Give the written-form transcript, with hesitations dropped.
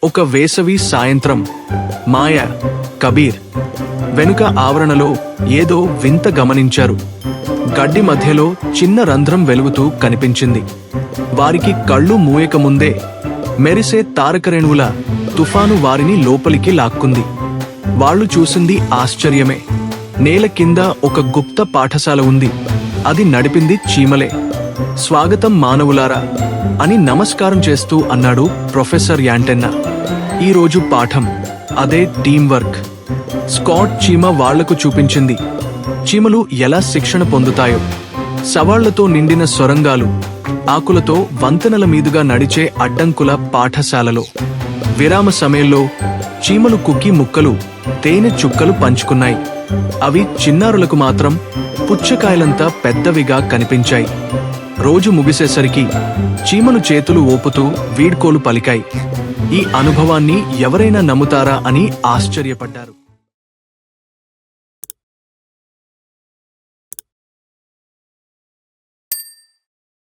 ఒక వేసవి సాయంత్రం మాయ, కబీర్ వెనుక ఆవరణలో ఏదో వింత గమనించారు. గడ్డి మధ్యలో చిన్న రంధ్రం వెలుగుతూ కనిపించింది. వారికి కళ్ళు మూయకముందే మెరిసే తారకరేణువుల తుఫాను వారిని లోపలికి లాక్కుంది. వాళ్ళు చూసింది ఆశ్చర్యమే. నేల కింద ఒక గుప్త పాఠశాల ఉంది. అది నడిపింది చీమలే. స్వాగతం మానవులారా అని నమస్కారం చేస్తూ అన్నాడు ప్రొఫెసర్ యాంటెన్నా. ఈరోజు పాఠం అదే టీం వర్క్. స్కాట్ చీమ వాళ్లకు చూపించింది చీమలు ఎలా శిక్షణ పొందుతాయో. సవాళ్లతో నిండిన సొరంగాలు, ఆకులతో వంతెనల మీదుగా నడిచే అడ్డంకుల పాఠశాలలో. విరామ సమయంలో చీమలు కుకీ ముక్కలు, తేనె చుక్కలు పంచుకున్నాయి. అవి చిన్నారులకు మాత్రం పుచ్చకాయలంతా పెద్దవిగా కనిపించాయి. రోజు ముగిసేసరికి చీమలు చేతులు ఊపుతూ వీడ్కోలు పలికాయి. ఈ అనుభవాన్ని ఎవరైనా నమ్ముతారా అని ఆశ్చర్యపడ్డారు.